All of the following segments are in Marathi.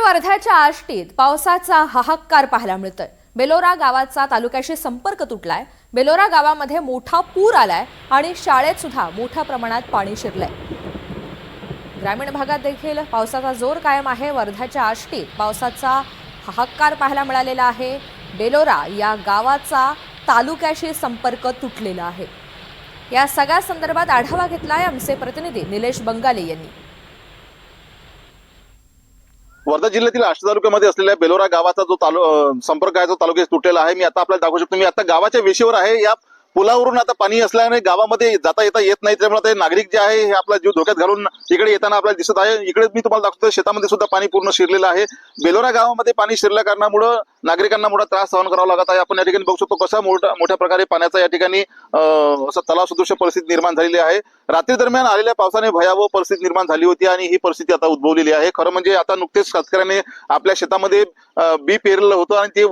वर्ध्याच्या आष्टीत पावसाचा हाहाकार पाहायला मिळतोय। बेलोरा गावाचा तालुक्याशी संपर्क तुटलाय। बेलोरा गावामध्ये मोठा पूर आलाय आणि शाळेत सुद्धा मोठ्या प्रमाणात पाणी शिरलंय। ग्रामीण भागात देखील पावसाचा जोर कायम आहे। वर्ध्याच्या आष्टीत पावसाचा हाहाकार पाहायला मिळालेला आहे। बेलोरा या गावाचा तालुक्याशी संपर्क तुटलेला आहे। या सगळ्या संदर्भात आढावा घेतलाय आमचे प्रतिनिधी निलेश बंगाले यांनी। वर्धा जिल्ह्यातील आष्टी तालुक्यामध्ये असलेल्या बेलोरा गावाचा जो संपर्क आहे तो तालुक्यात तुटलेला आहे। मी आता आपल्याला दाखवू शकतो, मी आता गावाच्या वेशीवर आहे। या पुलावरून आता पाणी असल्याने गावामध्ये जाता येत नाही, त्यामुळे नागरिक जे आहे हे आपला जीव धोक्यात घालून इकडे येताना आपल्याला दिसत आहे। इकडे मी तुम्हाला दाखवतो, शेतामध्ये सुद्धा पाणी पूर्ण शिरलेलं आहे। बेलोरा गावामध्ये पाणी शिरल्या कारणामुळे नागरिकांना मोठा त्रास सहन करावा लागत आहे। आपण या ठिकाणी बघू शकतो कसा मोठ्या प्रकारे पाण्याचा या ठिकाणी असं तलाव सदृश परिस्थिती निर्माण झालेली आहे। रात्री दरम्यान आलेल्या पावसाने भयावह परिस्थिती निर्माण झाली होती आणि ही परिस्थिती आता उद्भवलेली आहे। खरं म्हणजे आता नुकतेच शेतकऱ्याने आपल्या शेतामध्ये बी पेरलेलं होतं आणि ते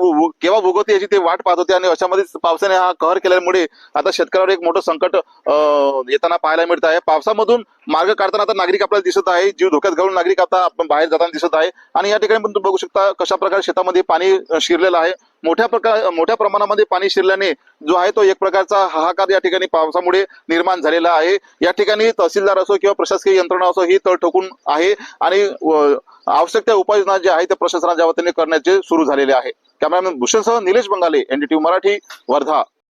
केव्हा उगवते याची ते वाट पाहत होते आणि अशामध्ये पावसाने हा कहर केल्यामुळे आता शेतकऱ्यावर एक मोठं संकट येताना पाहायला मिळत आहे। पावसामधून मार्ग काढताना आता नागरिक आपल्याला दिसत आहे, जीव धोक्यात घालून नागरिक आता आपण बाहेर जाताना दिसत आहे। आणि या ठिकाणी पण तुम्ही बघू शकता कशा प्रकारे शेतामध्ये पाणी शिरलेलं आहे। मोठ्या प्रमाणामध्ये पाणी शिरल्याने जो आहे तो एक प्रकारचा हाहाकार या ठिकाणी पावसामुळे निर्माण झालेला आहे। या ठिकाणी तहसीलदार असो किंवा प्रशासकीय यंत्रणा असो ही तळ ठोकून आहे आणि आवश्यक त्या उपाययोजना ज्या आहेत त्या प्रशासनाच्या वतीने करण्याचे सुरू झालेले आहे। Cameraman भूषणसह Nilesh बंगाले, NDTV Marathi, Wardha.